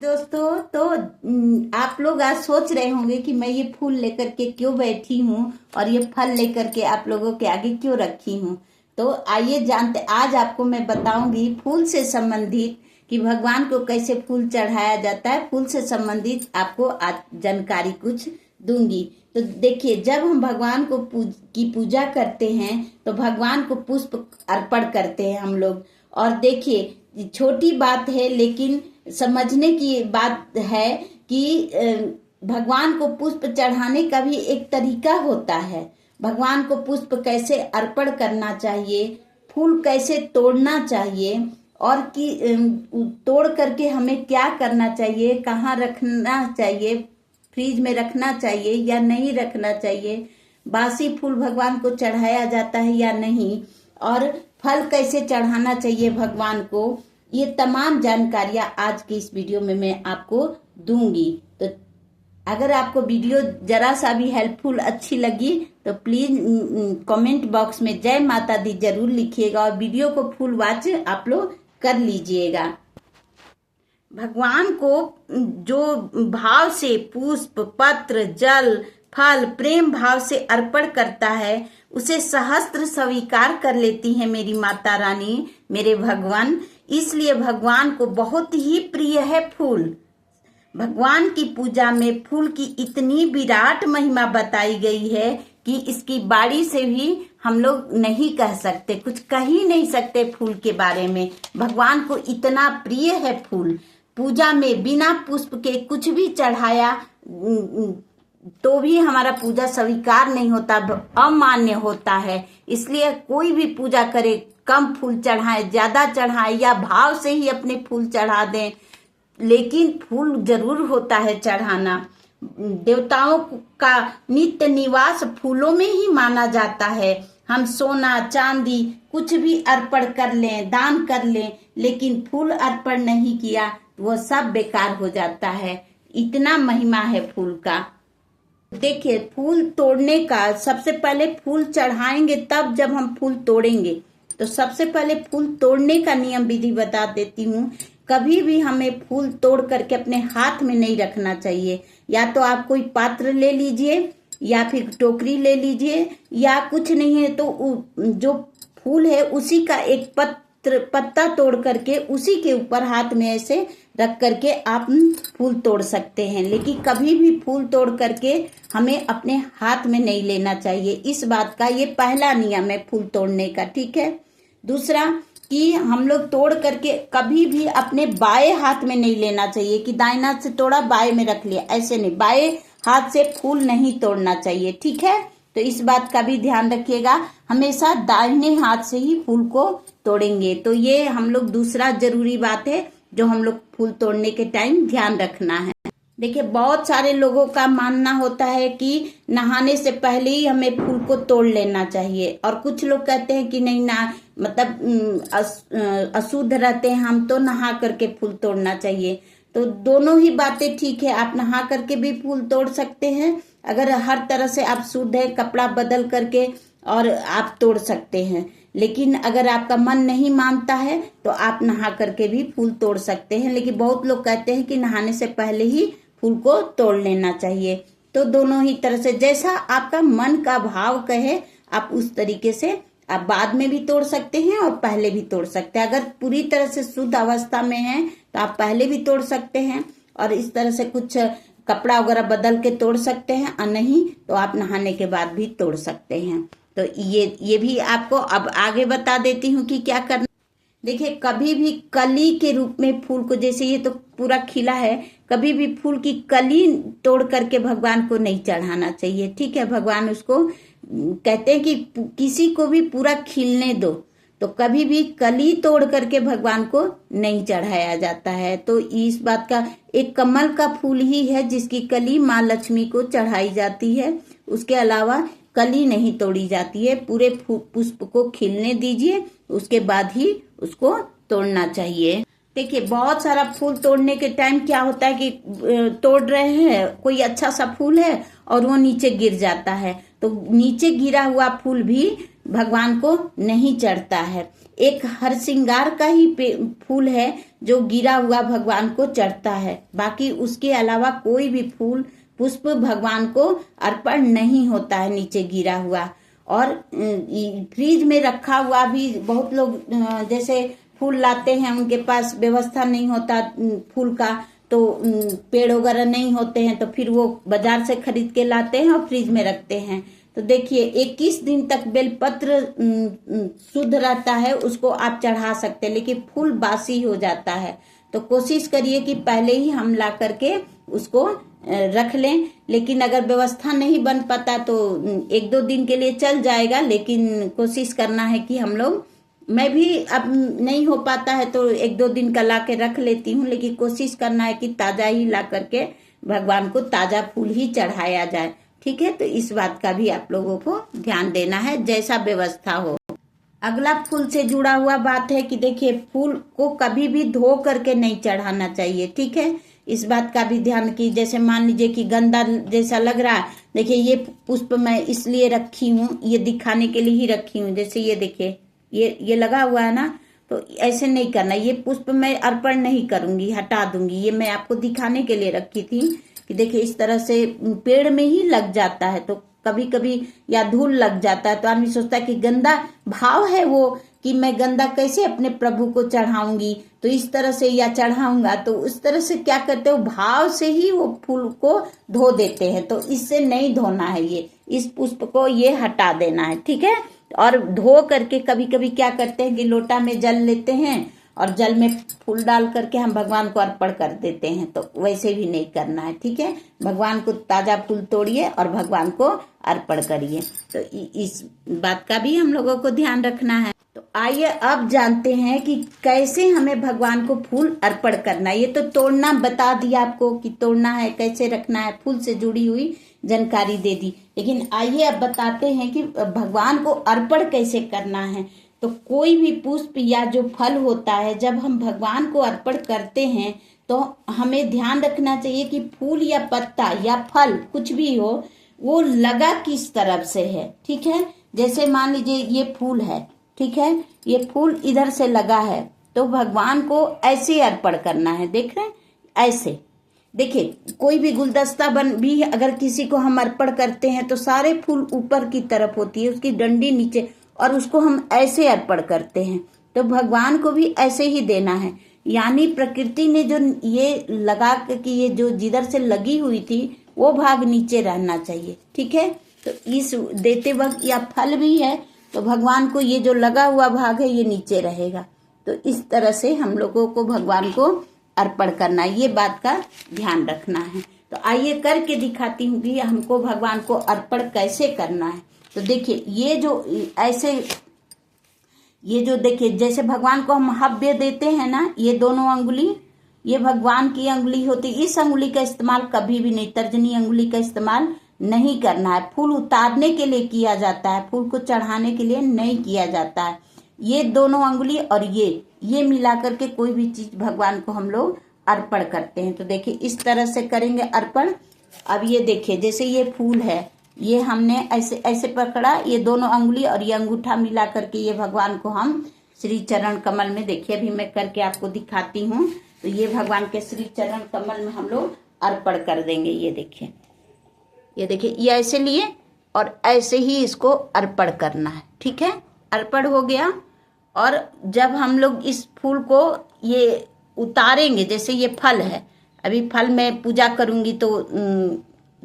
दोस्तों, तो आप लोग आज सोच रहे होंगे कि मैं ये फूल लेकर के क्यों बैठी हूँ और ये फल लेकर के आप लोगों के आगे क्यों रखी हूँ। तो आइए जानते, आज आपको मैं बताऊंगी फूल से संबंधित कि भगवान को कैसे फूल चढ़ाया जाता है। फूल से संबंधित आपको आज जानकारी कुछ दूंगी। तो देखिए, जब हम भगवान को की पूजा करते हैं तो भगवान को पुष्प अर्पण करते हैं हम लोग। और देखिए, छोटी बात है लेकिन समझने की बात है कि भगवान को पुष्प चढ़ाने का भी एक तरीका होता है। भगवान को पुष्प कैसे अर्पण करना चाहिए, फूल कैसे तोड़ना चाहिए और कि तोड़ करके हमें क्या करना चाहिए, कहाँ रखना चाहिए, फ्रिज में रखना चाहिए या नहीं रखना चाहिए, बासी फूल भगवान को चढ़ाया जाता है या नहीं, और फल कैसे चढ़ाना चाहिए भगवान को, ये तमाम जानकारियां आज की इस वीडियो में मैं आपको दूंगी। तो अगर आपको वीडियो जरा सा भी हेल्पफुल अच्छी लगी तो प्लीज कमेंट बॉक्स में जय माता दी जरूर लिखिएगा और वीडियो को फुल वॉच आप लोग कर लीजिएगा। भगवान को जो भाव से पुष्प, पत्र, जल, फल प्रेम भाव से अर्पण करता है उसे सहस्त्र स्वीकार कर लेती है मेरी माता रानी, मेरे भगवान। इसलिए भगवान को बहुत ही प्रिय है फूल। भगवान की पूजा में फूल की इतनी विराट महिमा बताई गई है कि इसकी बाड़ी से भी हम लोग नहीं कह सकते, कुछ कह ही नहीं सकते फूल के बारे में। भगवान को इतना प्रिय है फूल। पूजा में बिना पुष्प के कुछ भी चढ़ाया तो भी हमारा पूजा स्वीकार नहीं होता, अमान्य होता है। इसलिए कोई भी पूजा करे, कम फूल चढ़ाए, ज्यादा चढ़ाए या भाव से ही अपने फूल चढ़ा दें, लेकिन फूल जरूर होता है चढ़ाना। देवताओं का नित्य निवास फूलों में ही माना जाता है। हम सोना चांदी कुछ भी अर्पण कर लें, दान कर लें, लेकिन फूल अर्पण नहीं किया तो वह सब बेकार हो जाता है। इतना महिमा है फूल का। देखिए, फूल तोड़ने का, सबसे पहले फूल चढ़ाएंगे तब जब हम फूल तोड़ेंगे, तो सबसे पहले फूल तोड़ने का नियम विधि बता देती हूँ। कभी भी हमें फूल तोड़ करके अपने हाथ में नहीं रखना चाहिए। या तो आप कोई पात्र ले लीजिए या फिर टोकरी ले लीजिए, या कुछ नहीं है तो जो फूल है उसी का एक पत्ता तोड़ करके उसी के ऊपर हाथ में ऐसे रख करके आप फूल तोड़ सकते हैं। लेकिन कभी भी फूल तोड़ करके हमें अपने हाथ में नहीं लेना चाहिए। इस बात का ये पहला नियम है फूल तोड़ने का, ठीक है। दूसरा कि हम लोग तोड़ करके कभी भी अपने बाएं हाथ में नहीं लेना चाहिए कि दाहिने हाथ से तोड़ा बाएं में रख लिया, ऐसे नहीं। बाएं हाथ से फूल नहीं तोड़ना चाहिए, ठीक है। तो इस बात का भी ध्यान रखिएगा, हमेशा दाहिने हाथ से ही फूल को तोड़ेंगे। तो ये हम लोग दूसरा जरूरी बात है जो हम लोग फूल तोड़ने के टाइम ध्यान रखना है। देखिए, बहुत सारे लोगों का मानना होता है कि नहाने से पहले ही हमें फूल को तोड़ लेना चाहिए, और कुछ लोग कहते हैं कि नहीं ना, मतलब अशुद्ध रहते हैं हम तो नहा करके फूल तोड़ना चाहिए। तो दोनों ही बातें ठीक है, आप नहा करके भी फूल तोड़ सकते हैं। अगर हर तरह से आप शुद्ध है, कपड़ा बदल करके और आप तोड़ सकते हैं। लेकिन अगर आपका मन नहीं मानता है तो आप नहा करके भी फूल तोड़ सकते हैं। लेकिन बहुत लोग कहते हैं कि नहाने से पहले ही फूल को तोड़ लेना चाहिए। तो दोनों ही तरह से जैसा आपका मन का भाव कहे आप उस तरीके से आप बाद में भी तोड़ सकते हैं और पहले भी तोड़ सकते हैं। अगर पूरी तरह से शुद्ध अवस्था में है तो आप पहले भी तोड़ सकते हैं और इस तरह से कुछ कपड़ा वगैरह बदल के तोड़ सकते हैं, और नहीं तो आप नहाने के बाद भी तोड़ सकते हैं। तो ये भी आपको अब आगे बता देती हूँ कि क्या करना। देखिए, कभी भी कली के रूप में फूल को, जैसे ये तो पूरा खिला है, कभी भी फूल की कली तोड़ करके भगवान को नहीं चढ़ाना चाहिए, ठीक है। भगवान उसको कहते हैं कि किसी को भी पूरा खिलने दो, तो कभी भी कली तोड़ करके भगवान को नहीं चढ़ाया जाता है। तो इस बात का, एक कमल का फूल ही है जिसकी कली माँ लक्ष्मी को चढ़ाई जाती है, उसके अलावा कली नहीं तोड़ी जाती है। पूरे पुष्प को खिलने दीजिए, उसके बाद ही उसको तोड़ना चाहिए। देखिए, बहुत सारा फूल तोड़ने के टाइम क्या होता है कि तोड़ रहे हैं, कोई अच्छा सा फूल है और वो नीचे गिर जाता है, तो नीचे गिरा हुआ फूल भी भगवान को नहीं चढ़ता है। एक हरसिंगार का ही फूल है जो गिरा हुआ भगवान को चढ़ता है, बाकी उसके अलावा कोई भी फूल पुष्प भगवान को अर्पण नहीं होता है नीचे गिरा हुआ। और फ्रिज में रखा हुआ भी बहुत लोग जैसे फूल लाते हैं, उनके पास व्यवस्था नहीं होता फूल का, तो पेड़ वगैरह नहीं होते हैं, तो फिर वो बाजार से खरीद के लाते हैं और फ्रिज में रखते हैं। तो देखिए 21 दिन तक बेलपत्र शुद्ध रहता है, उसको आप चढ़ा सकते हैं, लेकिन फूल बासी हो जाता है। तो कोशिश करिए कि पहले ही हम ला करके उसको रख लें। लेकिन अगर व्यवस्था नहीं बन पाता तो 1-2 दिन के लिए चल जाएगा, लेकिन कोशिश करना है कि हम लोग, मैं भी अब नहीं हो पाता है तो 1-2 दिन का ला के रख लेती हूँ, लेकिन कोशिश करना है कि ताजा ही ला करके भगवान को ताजा फूल ही चढ़ाया जाए। ठीक है, तो इस बात का भी आप लोगों को ध्यान देना है, जैसा व्यवस्था हो। अगला फूल से जुड़ा हुआ बात है कि देखिए फूल को कभी भी धो करके नहीं चढ़ाना चाहिए। ठीक है, इस बात का भी ध्यान की, जैसे मान लीजिए कि गंदा जैसा लग रहा है, देखिए ये पुष्प मैं इसलिए रखी हूँ, ये दिखाने के लिए ही रखी हूँ, जैसे ये देखिए ये लगा हुआ है ना, तो ऐसे नहीं करना। ये पुष्प मैं अर्पण नहीं करूंगी, हटा दूंगी, ये मैं आपको दिखाने के लिए रखी थी कि देखिए इस तरह से पेड़ में ही लग जाता है, तो कभी कभी या धूल लग जाता है, तो आदमी सोचता है कि गंदा भाव है वो, कि मैं गंदा कैसे अपने प्रभु को चढ़ाऊंगी, तो इस तरह से या चढ़ाऊंगा, तो उस तरह से क्या करते हो, भाव से ही वो फूल को धो देते हैं। तो इससे नहीं धोना है, ये इस पुष्प को ये हटा देना है। ठीक है, और धो करके कभी कभी क्या करते हैं कि लोटा में जल लेते हैं और जल में फूल डाल करके हम भगवान को अर्पण कर देते हैं, तो वैसे भी नहीं करना है। ठीक है, भगवान को ताजा फूल तोड़िए और भगवान को अर्पण करिए। तो इस बात का भी हम लोगों को ध्यान रखना है। तो आइए अब जानते हैं कि कैसे हमें भगवान को फूल अर्पण करना है। ये तो तोड़ना बता दिया आपको कि तोड़ना है, कैसे रखना है, फूल से जुड़ी हुई जानकारी दे दी, लेकिन आइए अब बताते हैं कि भगवान को अर्पण कैसे करना है। तो कोई भी पुष्प या जो फल होता है, जब हम भगवान को अर्पण करते हैं तो हमें ध्यान रखना चाहिए कि फूल या पत्ता या फल कुछ भी हो, वो लगा किस तरफ से है। ठीक है, जैसे मान लीजिए ये फूल है, ठीक है, ये फूल इधर से लगा है, तो भगवान को ऐसे अर्पण करना है। देख रहे हैं, ऐसे देखिए, कोई भी गुलदस्ता बन भी अगर किसी को हम अर्पण करते हैं तो सारे फूल ऊपर की तरफ होती है, उसकी डंडी नीचे, और उसको हम ऐसे अर्पण करते हैं। तो भगवान को भी ऐसे ही देना है, यानी प्रकृति ने जो ये लगा कि ये जो जिधर से लगी हुई थी वो भाग नीचे रहना चाहिए। ठीक है, तो इस देते वक्त या फल भी है तो भगवान को ये जो लगा हुआ भाग है ये नीचे रहेगा। तो इस तरह से हम लोगों को भगवान को अर्पण करना है, ये बात का ध्यान रखना है। तो आइए करके दिखाती हूँ कि हमको भगवान को अर्पण कैसे करना है। तो देखिए ये जो ऐसे, ये जो देखिए जैसे भगवान को हम हव्य देते हैं ना, ये दोनों अंगुली, ये भगवान की अंगुली होती है। इस अंगुली का इस्तेमाल कभी भी नहीं, तर्जनी अंगुली का इस्तेमाल नहीं करना है। फूल उतारने के लिए किया जाता है, फूल को चढ़ाने के लिए नहीं किया जाता है। ये दोनों अंगुली और ये मिला करके कोई भी चीज भगवान को हम लोग अर्पण करते हैं। तो देखिए इस तरह से करेंगे अर्पण। अब ये देखिए जैसे ये फूल है, ये हमने ऐसे ऐसे पकड़ा, ये दोनों अंगुली और ये अंगूठा मिला करके ये भगवान को हम श्री चरण कमल में, देखिए अभी मैं करके आपको दिखाती हूँ। तो ये भगवान के श्री चरण कमल में हम लोग अर्पण कर देंगे। ये देखिए, ये देखिए, ये ऐसे लिए और ऐसे ही इसको अर्पण करना है। ठीक है, अर्पण हो गया। और जब हम लोग इस फूल को ये उतारेंगे, जैसे ये फल है, अभी फल मैं पूजा करूंगी तो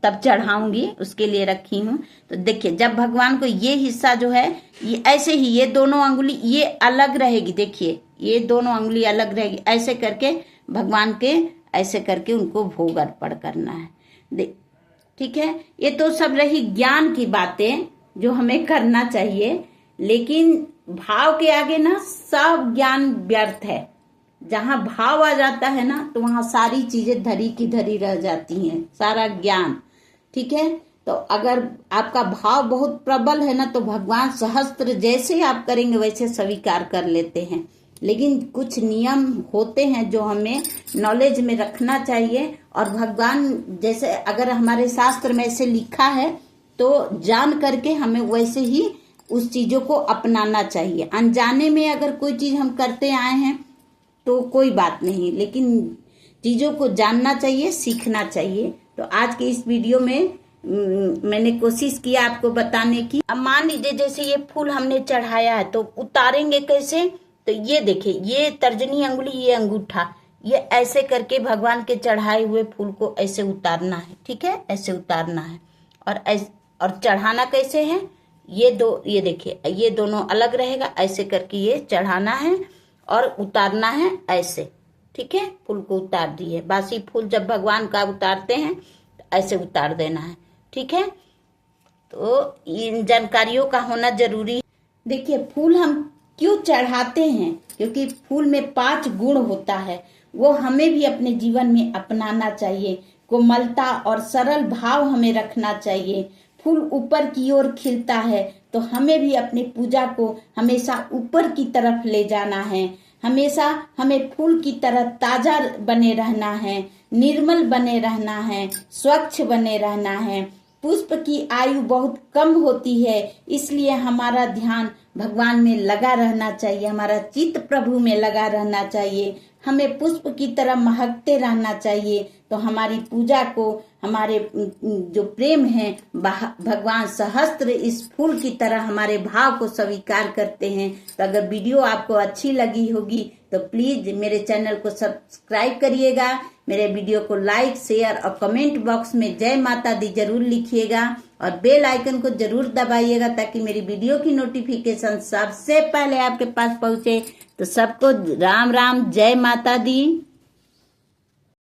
तब चढ़ाऊंगी, उसके लिए रखी हूँ। तो देखिए जब भगवान को ये हिस्सा जो है, ये ऐसे ही ये दोनों अंगुली ये अलग रहेगी, देखिए ये दोनों अंगुली अलग रहेगी, ऐसे करके भगवान के ऐसे करके उनको भोग अर्पण करना है। ठीक है, ये तो सब रही ज्ञान की बातें जो हमें करना चाहिए, लेकिन भाव के आगे ना सब ज्ञान व्यर्थ है। जहां भाव आ जाता है ना तो वहां सारी चीजें धरी की धरी रह जाती हैं, सारा ज्ञान। ठीक है, तो अगर आपका भाव बहुत प्रबल है ना तो भगवान सहस्त्र जैसे आप करेंगे वैसे स्वीकार कर लेते हैं। लेकिन कुछ नियम होते हैं जो हमें नॉलेज में रखना चाहिए। और भगवान जैसे अगर हमारे शास्त्र में ऐसे लिखा है तो जान करके हमें वैसे ही उस चीजों को अपनाना चाहिए। अनजाने में अगर कोई चीज हम करते आए हैं तो कोई बात नहीं, लेकिन चीजों को जानना चाहिए, सीखना चाहिए। तो आज के इस वीडियो में मैंने कोशिश किया आपको बताने की। अब मान लीजिए जैसे ये फूल हमने चढ़ाया है तो उतारेंगे कैसे, तो ये देखिए, ये तर्जनी अंगुली, ये अंगूठा, ये ऐसे करके भगवान के चढ़ाए हुए फूल को ऐसे उतारना है। ठीक है, ऐसे उतारना है। और चढ़ाना कैसे है, ये देखिए, ये दोनों अलग रहेगा, ऐसे करके ये चढ़ाना है और उतारना है ऐसे। ठीक है, फूल को उतार दिए। बासी फूल जब भगवान का उतारते हैं तो ऐसे उतार देना है। ठीक है, तो इन जानकारियों का होना जरूरी है। देखिए, फूल हम क्यों चढ़ाते हैं, क्योंकि फूल में 5 गुण होता है, वो हमें भी अपने जीवन में अपनाना चाहिए। कोमलता और सरल भाव हमें रखना चाहिए। फूल ऊपर की ओर खिलता है तो हमें भी अपनी पूजा को हमेशा ऊपर की तरफ ले जाना है। हमेशा हमें फूल की तरह ताजा बने रहना है, निर्मल बने रहना है, स्वच्छ बने रहना है। पुष्प की आयु बहुत कम होती है, इसलिए हमारा ध्यान भगवान में लगा रहना चाहिए, हमारा चित्त प्रभु में लगा रहना चाहिए। हमें पुष्प की तरह महकते रहना चाहिए, तो हमारी पूजा को, हमारे जो प्रेम है भगवान सहस्त्र इस फूल की तरह हमारे भाव को स्वीकार करते हैं। तो अगर वीडियो आपको अच्छी लगी होगी तो प्लीज मेरे चैनल को सब्सक्राइब करिएगा, मेरे वीडियो को लाइक, शेयर और कमेंट बॉक्स में जय माता दी जरूर लिखिएगा और बेल आइकन को जरूर दबाइएगा ताकि मेरी वीडियो की नोटिफिकेशन सबसे पहले आपके पास पहुंचे। तो सबको राम राम, जय माता दी।